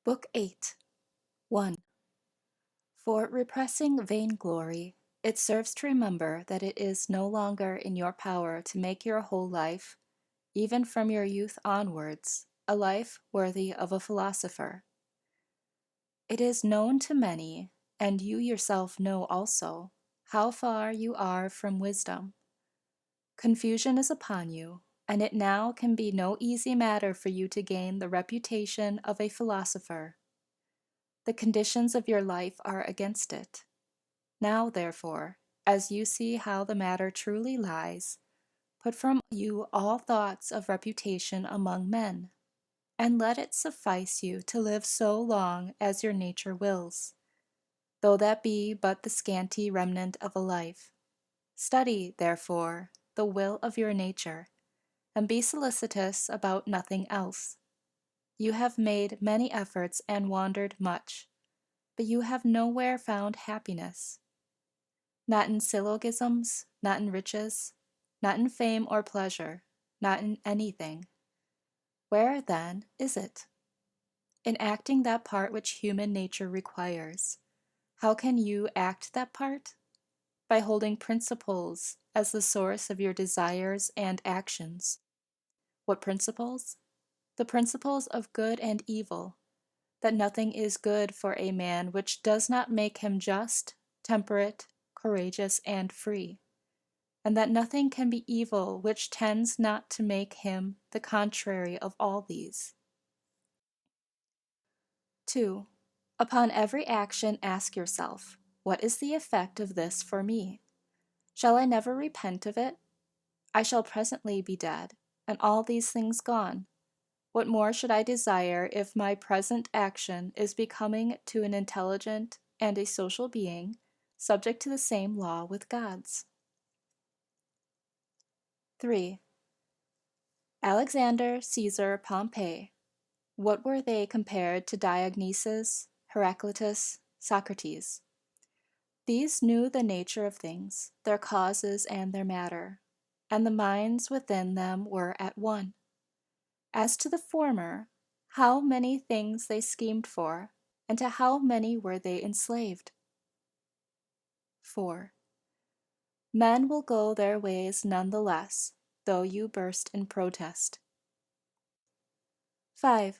Book 8 1. For repressing vainglory, it serves to remember that it is no longer in your power to make your whole life, even from your youth onwards, a life worthy of a philosopher. It is known to many, and you yourself know also, how far you are from wisdom. Confusion is upon you, and it now can be no easy matter for you to gain the reputation of a philosopher. The conditions of your life are against it. Now, therefore, as you see how the matter truly lies, put from you all thoughts of reputation among men, and let it suffice you to live so long as your nature wills, though that be but the scanty remnant of a life. Study, therefore, the will of your nature, and be solicitous about nothing else. You have made many efforts and wandered much, but you have nowhere found happiness. Not in syllogisms, not in riches, not in fame or pleasure, not in anything. Where, then, is it? In acting that part which human nature requires. How can you act that part? By holding principles as the source of your desires and actions. What principles? The principles of good and evil, that nothing is good for a man which does not make him just, temperate, courageous, and free, and that nothing can be evil which tends not to make him the contrary of all these. 2. Upon every action ask yourself, what is the effect of this for me? Shall I never repent of it? I shall presently be dead, and all these things gone. What more should I desire if my present action is becoming to an intelligent and a social being, subject to the same law with God's? 3. Alexander, Caesar, Pompey. What were they compared to Diognesus, Heraclitus, Socrates? These knew the nature of things, their causes and their matter, and the minds within them were at one. As to the former, how many things they schemed for, and to how many were they enslaved? 4. Men will go their ways none the less, though you burst in protest. 5.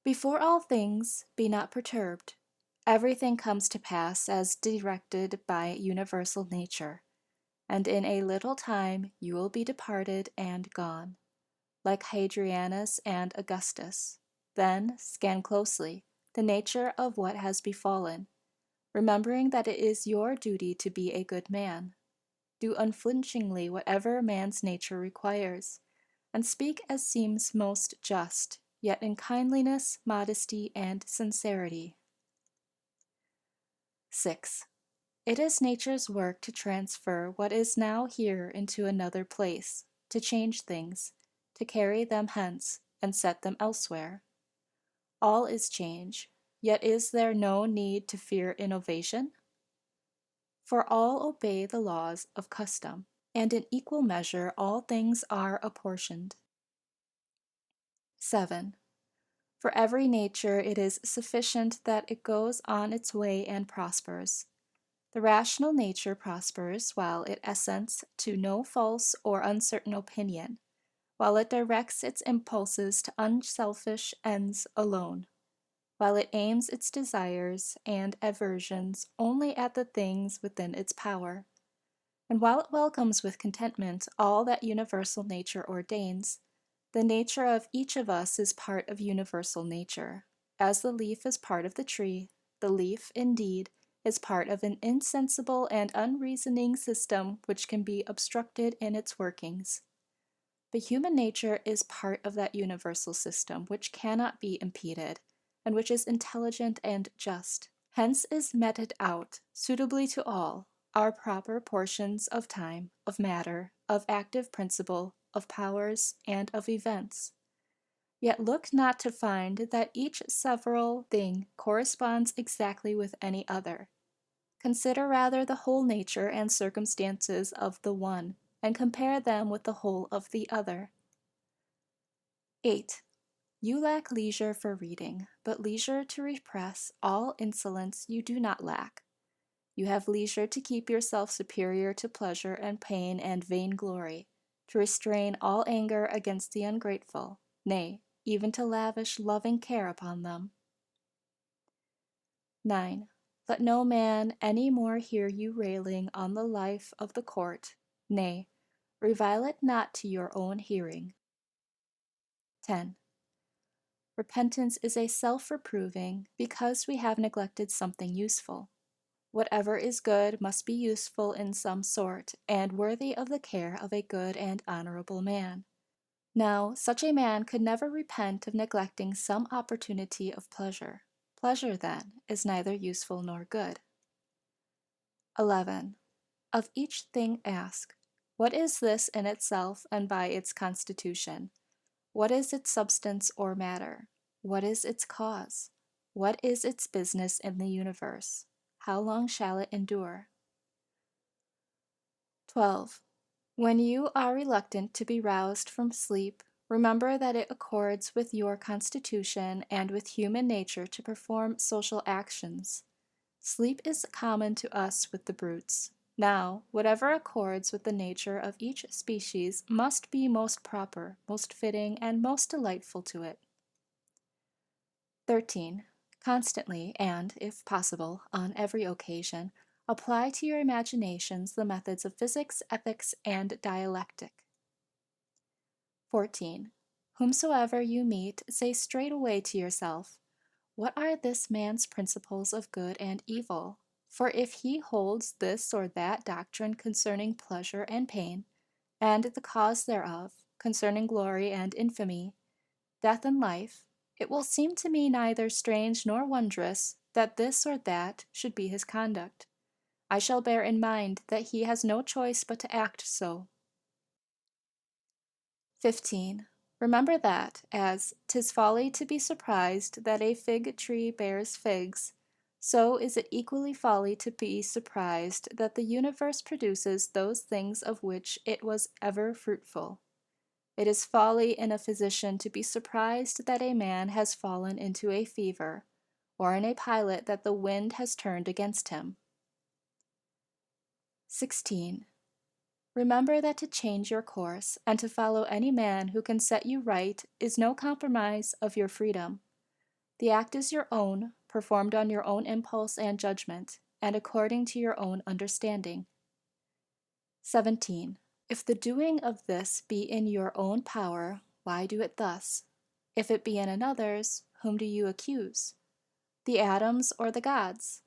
Before all things, be not perturbed. Everything comes to pass as directed by universal nature, and in a little time you will be departed and gone, like Hadrianus and Augustus. Then scan closely the nature of what has befallen, remembering that it is your duty to be a good man. Do unflinchingly whatever man's nature requires, and speak as seems most just, yet in kindliness, modesty, and sincerity. 6. It is nature's work to transfer what is now here into another place, to change things, to carry them hence, and set them elsewhere. All is change, yet is there no need to fear innovation? For all obey the laws of custom, and in equal measure all things are apportioned. 7. For every nature it is sufficient that it goes on its way and prospers. The rational nature prospers while it assents to no false or uncertain opinion, while it directs its impulses to unselfish ends alone, while it aims its desires and aversions only at the things within its power, and while it welcomes with contentment all that universal nature ordains. The nature of each of us is part of universal nature. As the leaf is part of the tree, the leaf, indeed, is part of an insensible and unreasoning system which can be obstructed in its workings. But human nature is part of that universal system which cannot be impeded, and which is intelligent and just. Hence is meted out, suitably to all, our proper portions of time, of matter, of active principle, of powers, and of events. Yet look not to find that each several thing corresponds exactly with any other. Consider rather the whole nature and circumstances of the one, and compare them with the whole of the other. 8. You lack leisure for reading, but leisure to repress all insolence you do not lack. You have leisure to keep yourself superior to pleasure and pain and vainglory, to restrain all anger against the ungrateful, nay, even to lavish loving care upon them. 9. Let no man any more hear you railing on the life of the court, nay, revile it not to your own hearing. 10. Repentance is a self-reproving because we have neglected something useful. Whatever is good must be useful in some sort, and worthy of the care of a good and honorable man. Now, such a man could never repent of neglecting some opportunity of pleasure. Pleasure, then, is neither useful nor good. 11. Of each thing ask, what is this in itself and by its constitution? What is its substance or matter? What is its cause? What is its business in the universe? How long shall it endure? 12. When you are reluctant to be roused from sleep, remember that it accords with your constitution and with human nature to perform social actions. Sleep is common to us with the brutes. Now, whatever accords with the nature of each species must be most proper, most fitting, and most delightful to it. 13. Constantly, and, if possible, on every occasion, apply to your imaginations the methods of physics, ethics, and dialectic. 14. Whomsoever you meet, say straightway to yourself, what are this man's principles of good and evil? For if he holds this or that doctrine concerning pleasure and pain, and the cause thereof, concerning glory and infamy, death and life, it will seem to me neither strange nor wondrous that this or that should be his conduct. I shall bear in mind that he has no choice but to act so. 15. Remember that, as 'tis folly to be surprised that a fig tree bears figs, so is it equally folly to be surprised that the universe produces those things of which it was ever fruitful. It is folly in a physician to be surprised that a man has fallen into a fever, or in a pilot that the wind has turned against him. 16. Remember that to change your course and to follow any man who can set you right is no compromise of your freedom. The act is your own, performed on your own impulse and judgment, and according to your own understanding. 17. If the doing of this be in your own power, why do it thus? If it be in another's, whom do you accuse? The atoms or the gods?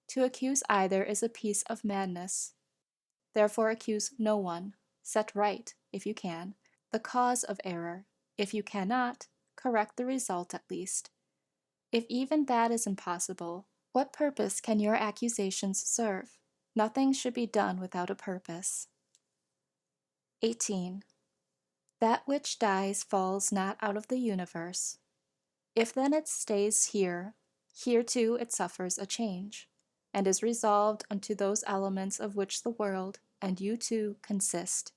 To accuse either is a piece of madness. Therefore accuse no one. Set right, if you can, the cause of error. If you cannot, correct the result at least. If even that is impossible, what purpose can your accusations serve? Nothing should be done without a purpose. 18. That which dies falls not out of the universe. If then it stays here, here too it suffers a change, and is resolved unto those elements of which the world, and you too, consist.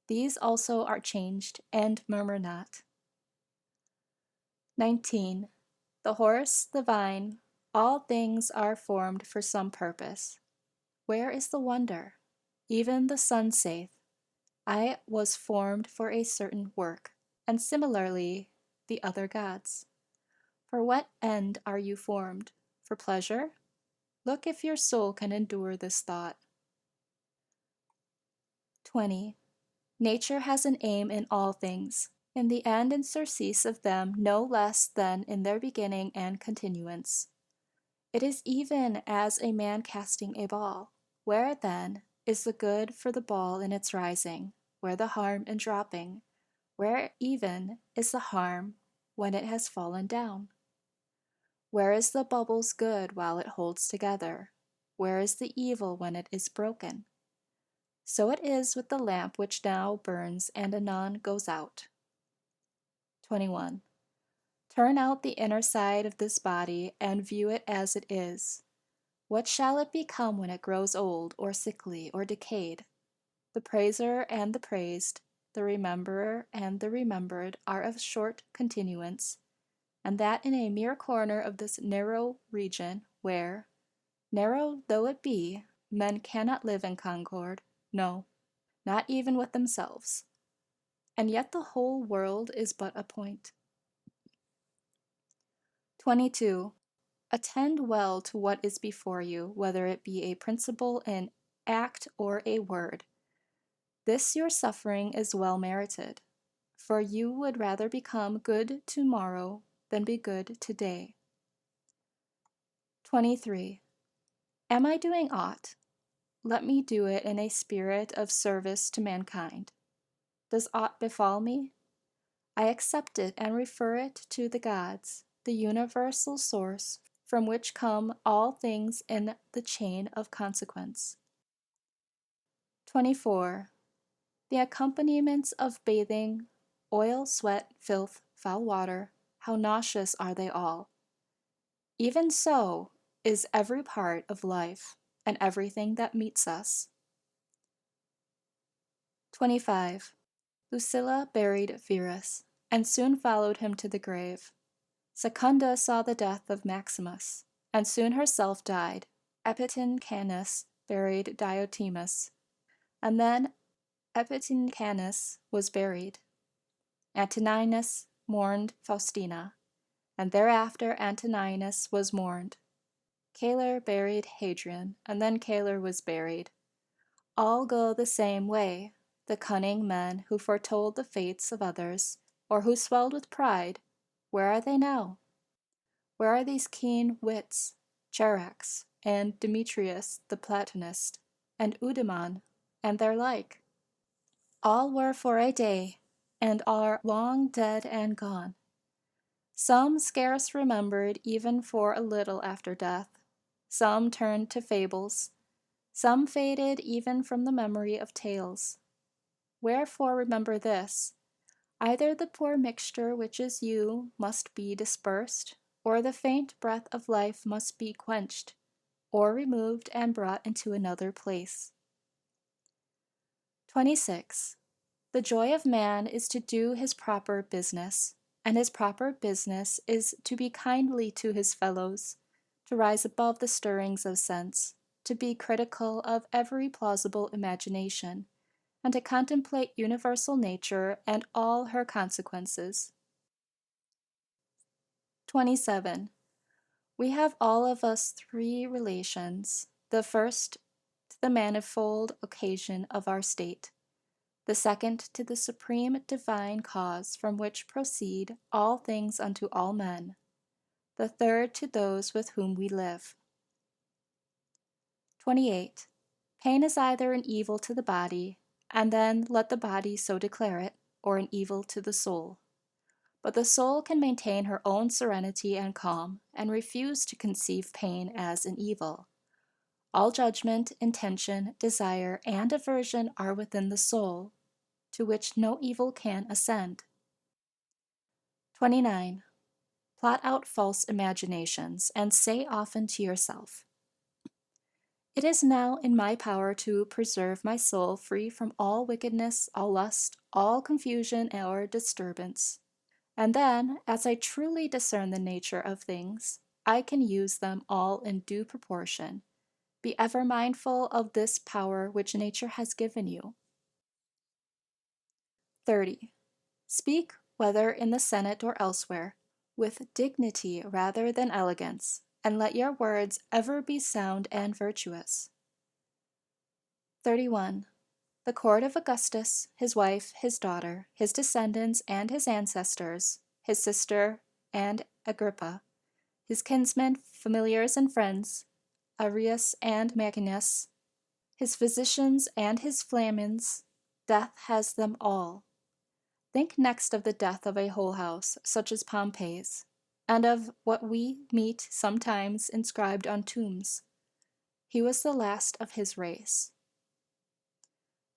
These also are changed, and murmur not. 19. The horse, the vine, all things are formed for some purpose. Where is the wonder? Even the sun saith, I was formed for a certain work, and similarly the other gods. For what end are you formed? For pleasure? Look if your soul can endure this thought. 20. Nature has an aim in all things, in the end and surcease of them no less than in their beginning and continuance. It is even as a man casting a ball. Where, then, is the good for the ball in its rising? Where the harm in dropping? Where even is the harm when it has fallen down? Where is the bubble's good while it holds together? Where is the evil when it is broken? So it is with the lamp which now burns and anon goes out. 21. Turn out the inner side of this body and view it as it is. What shall it become when it grows old, or sickly, or decayed? The praiser and the praised, the rememberer and the remembered are of short continuance, and that in a mere corner of this narrow region, where, narrow though it be, men cannot live in concord, no, not even with themselves. And yet the whole world is but a point. 22. Attend well to what is before you, whether it be a principle in act or a word. This your suffering is well merited, for you would rather become good tomorrow than be good today. 23. Am I doing aught? Let me do it in a spirit of service to mankind. Does aught befall me? I accept it and refer it to the gods, the universal source from which come all things in the chain of consequence. 24. The accompaniments of bathing, oil, sweat, filth, foul water, how nauseous are they all! Even so is every part of life and everything that meets us. 25. Lucilla buried Verus, and soon followed him to the grave. Secunda saw the death of Maximus, and soon herself died. Epitincanus buried Diotimus, and then Epitincanus was buried. Antoninus mourned Faustina, and thereafter Antoninus was mourned. Caelor buried Hadrian, and then Caelor was buried. All go the same way, the cunning men who foretold the fates of others, or who swelled with pride. Where are they now? Where are these keen wits, Charax, and Demetrius the Platonist, and Eudemon, and their like? All were for a day, and are long dead and gone. Some scarce remembered even for a little after death. Some turned to fables. Some faded even from the memory of tales. Wherefore remember this: either the poor mixture which is you must be dispersed, or the faint breath of life must be quenched, or removed and brought into another place. 26. The joy of man is to do his proper business, and his proper business is to be kindly to his fellows, to rise above the stirrings of sense, to be critical of every plausible imagination, and to contemplate universal nature and all her consequences. 27. We have all of us three relations. The first to the manifold occasion of our state, the second to the supreme divine cause from which proceed all things unto all men, the third to those with whom we live. 28. Pain is either an evil to the body, and then let the body so declare it, or an evil to the soul. But the soul can maintain her own serenity and calm, and refuse to conceive pain as an evil. All judgment, intention, desire, and aversion are within the soul, to which no evil can ascend. 29. Plot out false imaginations, and say often to yourself, it is now in my power to preserve my soul free from all wickedness, all lust, all confusion or disturbance. And then, as I truly discern the nature of things, I can use them all in due proportion. Be ever mindful of this power which nature has given you. 30. Speak, whether in the Senate or elsewhere, with dignity rather than elegance, and let your words ever be sound and virtuous. 31. The court of Augustus, his wife, his daughter, his descendants and his ancestors, his sister and Agrippa, his kinsmen, familiars, and friends, Aurelius and Maginus, his physicians and his flamens, death has them all. Think next of the death of a whole house, such as Pompey's, and of what we meet sometimes inscribed on tombs. He was the last of his race.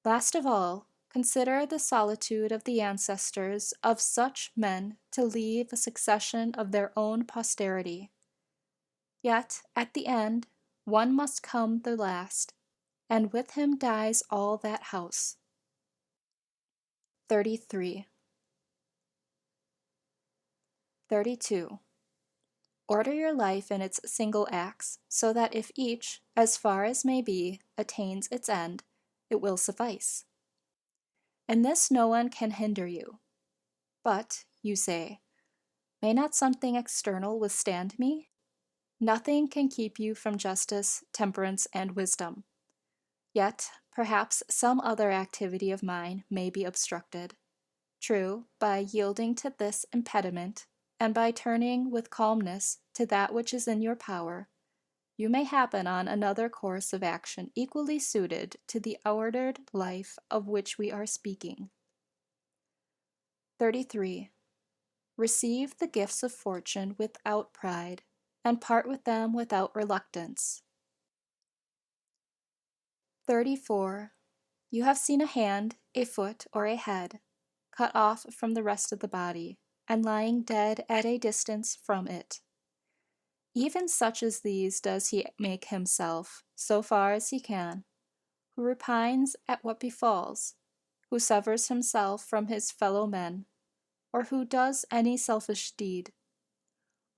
Last of all, consider the solitude of the ancestors of such men to leave a succession of their own posterity. Yet, at the end, one must come the last, and with him dies all that house. 33. 32. Order your life in its single acts, so that if each, as far as may be, attains its end, it will suffice. In this no one can hinder you. But, you say, may not something external withstand me? Nothing can keep you from justice, temperance, and wisdom. Yet, perhaps some other activity of mine may be obstructed. True, by yielding to this impediment, and by turning with calmness to that which is in your power, you may happen on another course of action equally suited to the ordered life of which we are speaking. 33. Receive the gifts of fortune without pride, and part with them without reluctance. 34. You have seen a hand, a foot, or a head, cut off from the rest of the body, and lying dead at a distance from it. Even such as these does he make himself, so far as he can, who repines at what befalls, who severs himself from his fellow men, or who does any selfish deed.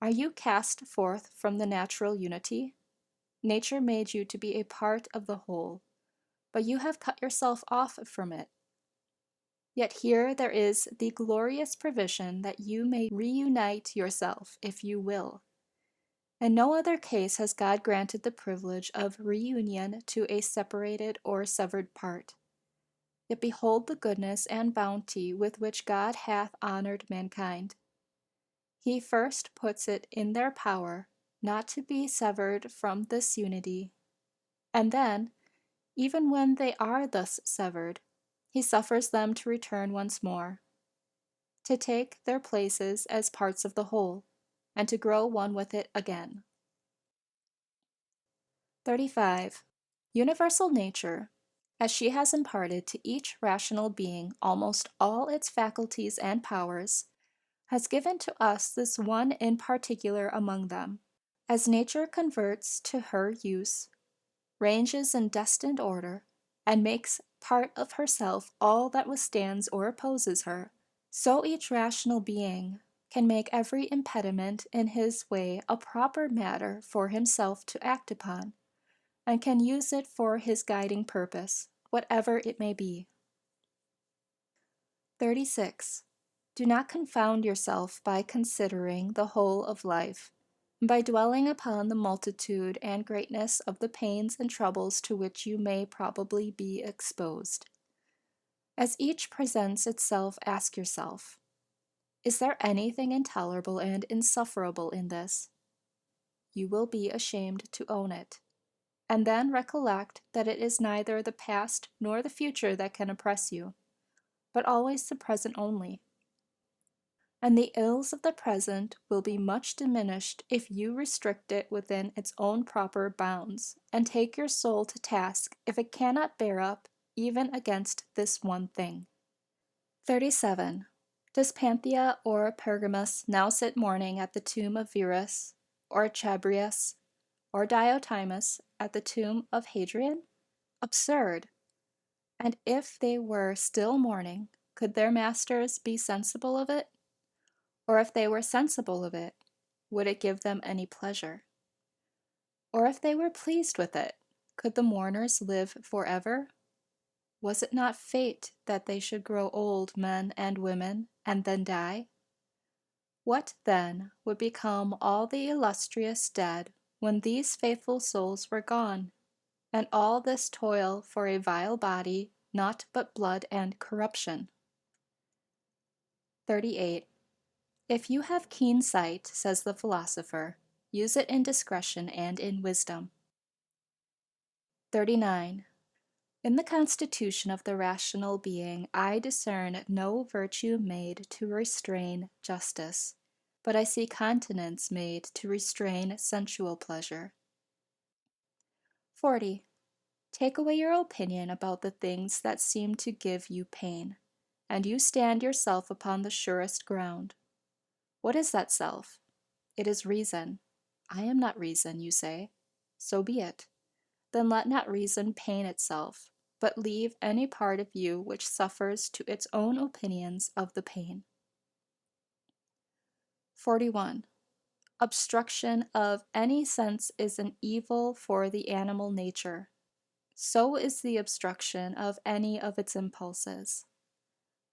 Are you cast forth from the natural unity? Nature made you to be a part of the whole, but you have cut yourself off from it. Yet here there is the glorious provision that you may reunite yourself if you will. In no other case has God granted the privilege of reunion to a separated or severed part. Yet behold the goodness and bounty with which God hath honored mankind. He first puts it in their power not to be severed from this unity, and then, even when they are thus severed, he suffers them to return once more, to take their places as parts of the whole, and to grow one with it again. 35. Universal nature, as she has imparted to each rational being almost all its faculties and powers, has given to us this one in particular among them. As nature converts to her use, ranges in destined order, and makes part of herself all that withstands or opposes her, so each rational being can make every impediment in his way a proper matter for himself to act upon, and can use it for his guiding purpose, whatever it may be. 36. Do not confound yourself by considering the whole of life, and by dwelling upon the multitude and greatness of the pains and troubles to which you may probably be exposed. As each presents itself, ask yourself, is there anything intolerable and insufferable in this? You will be ashamed to own it. And then recollect that it is neither the past nor the future that can oppress you, but always the present only. And the ills of the present will be much diminished if you restrict it within its own proper bounds, and take your soul to task if it cannot bear up even against this one thing. 37. Does Panthea or Pergamus now sit mourning at the tomb of Verus, or Chabrias, or Diotimus at the tomb of Hadrian? Absurd! And if they were still mourning, could their masters be sensible of it? Or if they were sensible of it, would it give them any pleasure? Or if they were pleased with it, could the mourners live forever? Was it not fate that they should grow old men and women, and then die? What, then, would become all the illustrious dead when these faithful souls were gone, and all this toil for a vile body, naught but blood and corruption? 38. If you have keen sight, says the philosopher, use it in discretion and in wisdom. 39. In the constitution of the rational being, I discern no virtue made to restrain justice, but I see continence made to restrain sensual pleasure. 40. Take away your opinion about the things that seem to give you pain, and you stand yourself upon the surest ground. What is that self? It is reason. I am not reason, you say. So be it. Then let not reason pain itself, but leave any part of you which suffers to its own opinions of the pain. 41. Obstruction of any sense is an evil for the animal nature. So is the obstruction of any of its impulses.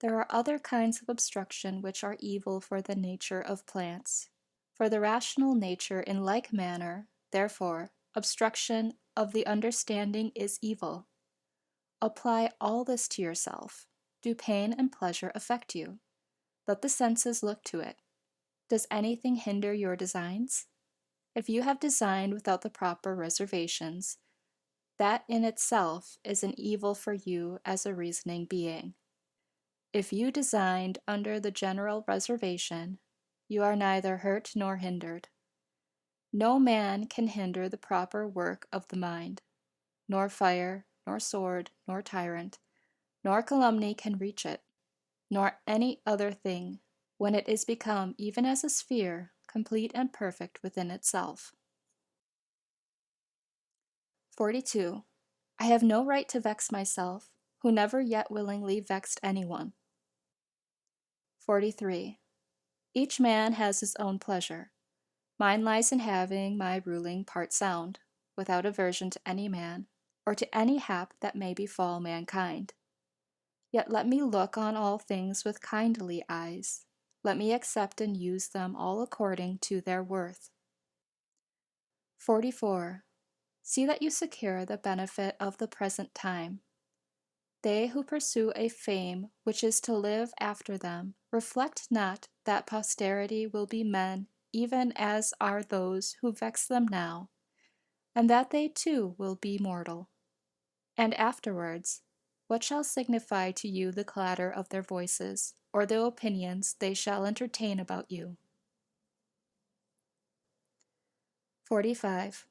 There are other kinds of obstruction which are evil for the nature of plants. For the rational nature, in like manner, therefore, obstruction of the understanding is evil. Apply all this to yourself. Do pain and pleasure affect you? Let the senses look to it. Does anything hinder your designs? If you have designed without the proper reservations, that in itself is an evil for you as a reasoning being. If you designed under the general reservation, you are neither hurt nor hindered. No man can hinder the proper work of the mind, nor fire, nor sword, nor tyrant, nor calumny can reach it, nor any other thing, when it is become, even as a sphere, complete and perfect within itself. 42. I have no right to vex myself, who never yet willingly vexed anyone. 43. Each man has his own pleasure. Mine lies in having my ruling part sound, without aversion to any man, or to any hap that may befall mankind. Yet let me look on all things with kindly eyes. Let me accept and use them all according to their worth. 44. See that you secure the benefit of the present time. They who pursue a fame which is to live after them reflect not that posterity will be men even as are those who vex them now, and that they too will be mortal. And afterwards, what shall signify to you the clatter of their voices, or the opinions they shall entertain about you? 45.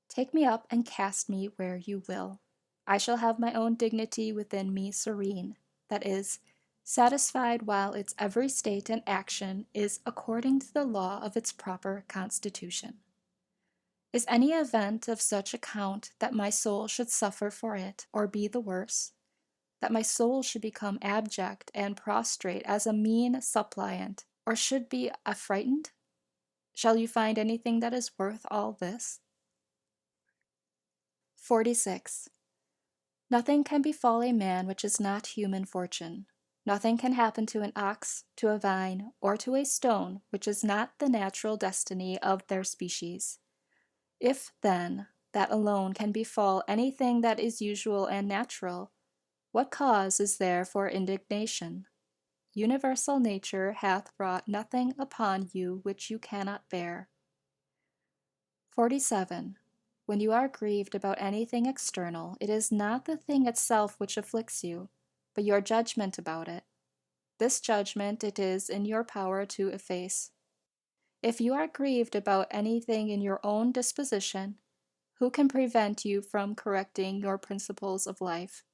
Take me up and cast me where you will. I shall have my own dignity within me serene, that is, satisfied while its every state and action is according to the law of its proper constitution. Is any event of such account that my soul should suffer for it, or be the worse? That my soul should become abject and prostrate as a mean suppliant, or should be affrighted? Shall you find anything that is worth all this? 46. Nothing can befall a man which is not human fortune. Nothing can happen to an ox, to a vine, or to a stone, which is not the natural destiny of their species. If, then, that alone can befall anything that is usual and natural, what cause is there for indignation? Universal nature hath brought nothing upon you which you cannot bear. 47. When you are grieved about anything external, it is not the thing itself which afflicts you, but your judgment about it. This judgment it is in your power to efface. If you are grieved about anything in your own disposition, who can prevent you from correcting your principles of life?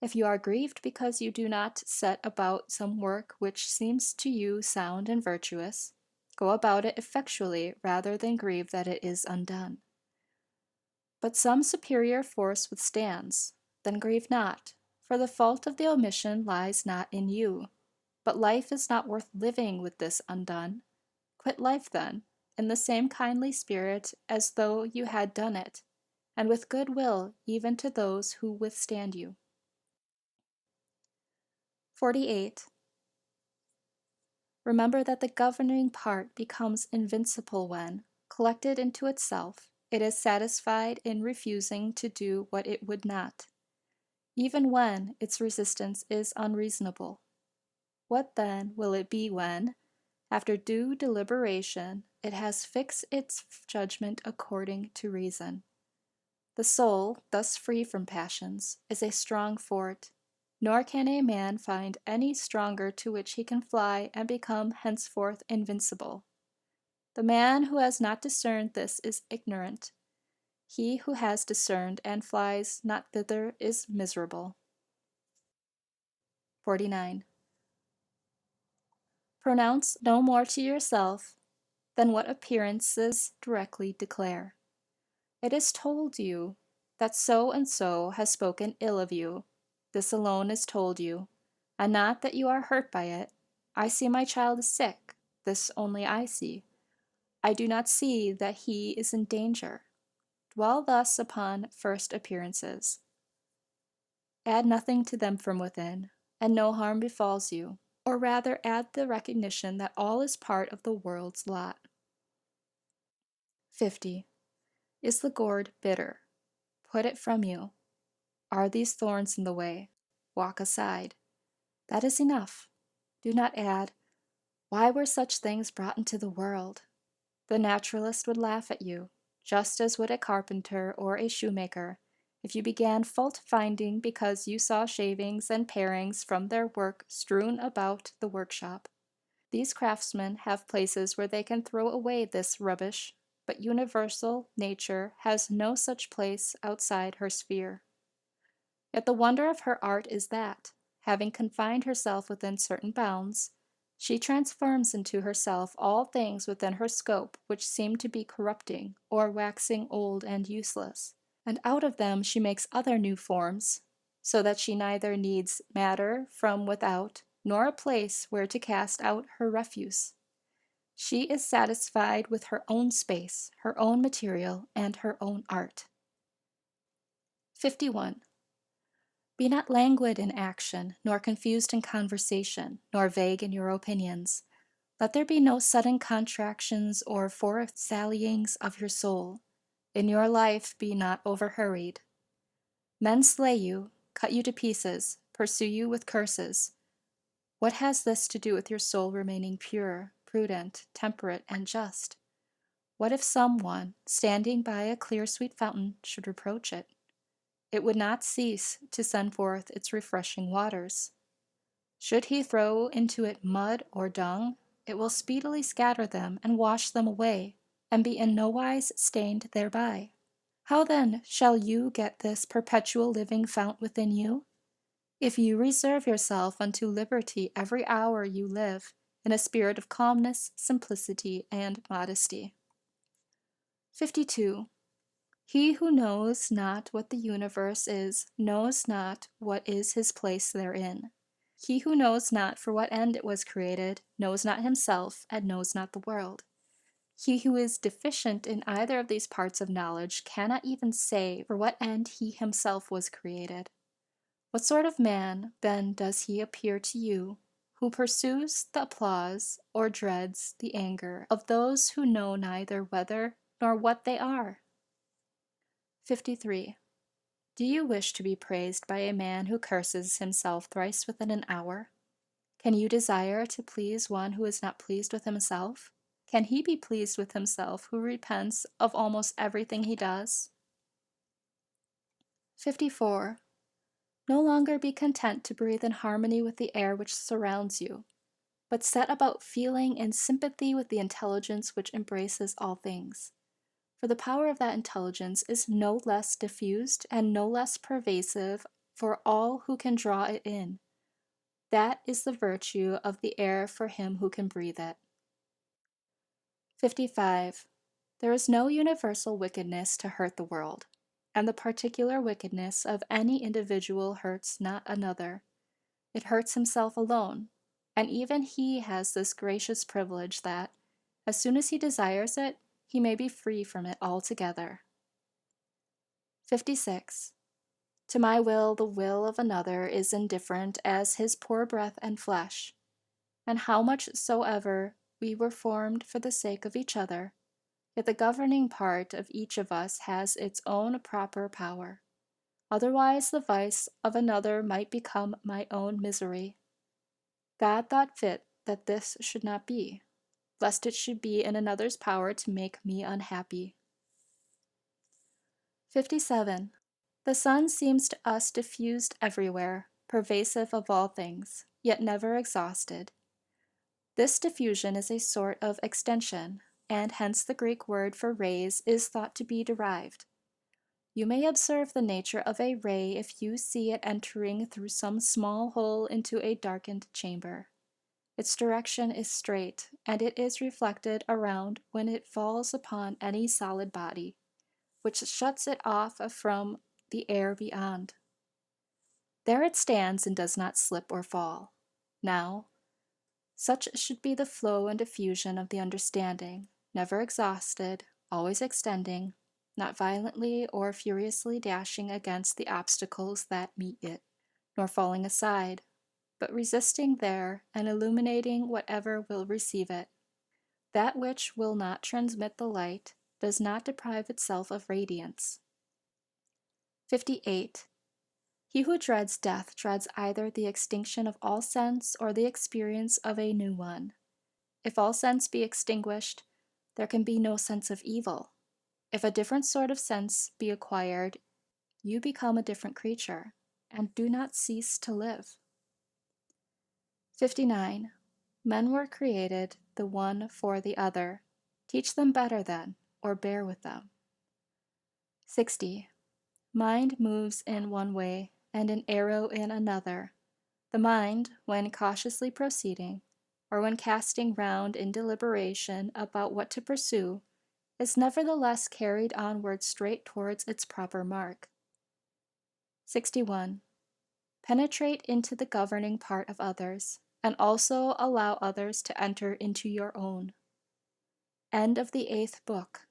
If you are grieved because you do not set about some work which seems to you sound and virtuous, go about it effectually rather than grieve that it is undone. But some superior force withstands, then grieve not, for the fault of the omission lies not in you. But life is not worth living with this undone. Quit life then, in the same kindly spirit as though you had done it, and with good will even to those who withstand you. 48. Remember that the governing part becomes invincible when, collected into itself, it is satisfied in refusing to do what it would not, even when its resistance is unreasonable. What then will it be when, after due deliberation, it has fixed its judgment according to reason? The soul, thus free from passions, is a strong fort, nor can a man find any stronger to which he can fly and become henceforth invincible. The man who has not discerned this is ignorant. He who has discerned and flies not thither is miserable. 49. Pronounce no more to yourself than what appearances directly declare. It is told you that so and so has spoken ill of you. This alone is told you, and not that you are hurt by it. I see my child is sick. This only I see. I do not see that he is in danger. Dwell thus upon first appearances. Add nothing to them from within, and no harm befalls you, or rather add the recognition that all is part of the world's lot. 50. Is the gourd bitter? Put it from you. Are these thorns in the way? Walk aside. That is enough. Do not add, why were such things brought into the world? The naturalist would laugh at you, just as would a carpenter or a shoemaker, if you began fault-finding because you saw shavings and parings from their work strewn about the workshop. These craftsmen have places where they can throw away this rubbish, but universal nature has no such place outside her sphere. Yet the wonder of her art is that, having confined herself within certain bounds, she transforms into herself all things within her scope which seem to be corrupting or waxing old and useless, and out of them she makes other new forms, so that she neither needs matter from without nor a place where to cast out her refuse. She is satisfied with her own space, her own material, and her own art. 51. Be not languid in action, nor confused in conversation, nor vague in your opinions. Let there be no sudden contractions or forth-sallyings of your soul. In your life be not over-hurried. Men slay you, cut you to pieces, pursue you with curses. What has this to do with your soul remaining pure, prudent, temperate, and just? What if some one, standing by a clear sweet fountain, should reproach it? It would not cease to send forth its refreshing waters. Should he throw into it mud or dung, it will speedily scatter them and wash them away, and be in no wise stained thereby. How then shall you get this perpetual living fount within you? If you reserve yourself unto liberty every hour you live, in a spirit of calmness, simplicity, and modesty. 52. He who knows not what the universe is knows not what is his place therein. He who knows not for what end it was created knows not himself and knows not the world. He who is deficient in either of these parts of knowledge cannot even say for what end he himself was created. What sort of man, then, does he appear to you, who pursues the applause or dreads the anger of those who know neither whether nor what they are? 53. Do you wish to be praised by a man who curses himself thrice within an hour? Can you desire to please one who is not pleased with himself? Can he be pleased with himself who repents of almost everything he does? 54. No longer be content to breathe in harmony with the air which surrounds you, but set about feeling in sympathy with the intelligence which embraces all things. For the power of that intelligence is no less diffused and no less pervasive for all who can draw it in. That is the virtue of the air for him who can breathe it. 55. There is no universal wickedness to hurt the world, and the particular wickedness of any individual hurts not another. It hurts himself alone, and even he has this gracious privilege that, as soon as he desires it, he may be free from it altogether. 56. To my will the will of another is indifferent as his poor breath and flesh, and how much soever we were formed for the sake of each other, yet the governing part of each of us has its own proper power. Otherwise the vice of another might become my own misery. God thought fit that this should not be, lest it should be in another's power to make me unhappy. 57. The sun seems to us diffused everywhere, pervasive of all things, yet never exhausted. This diffusion is a sort of extension, and hence the Greek word for rays is thought to be derived. You may observe the nature of a ray if you see it entering through some small hole into a darkened chamber. Its direction is straight, and it is reflected around when it falls upon any solid body, which shuts it off from the air beyond. There it stands and does not slip or fall. Now, such should be the flow and diffusion of the understanding, never exhausted, always extending, not violently or furiously dashing against the obstacles that meet it, nor falling aside, but resisting there and illuminating whatever will receive it. That which will not transmit the light does not deprive itself of radiance. 58. He who dreads death dreads either the extinction of all sense or the experience of a new one. If all sense be extinguished, there can be no sense of evil. If a different sort of sense be acquired, you become a different creature, and do not cease to live. 59. Men were created the one for the other. Teach them better then, or bear with them. 60. Mind moves in one way, and an arrow in another. The mind, when cautiously proceeding, or when casting round in deliberation about what to pursue, is nevertheless carried onward straight towards its proper mark. 61. Penetrate into the governing part of others, and also allow others to enter into your own. End of the 8th book.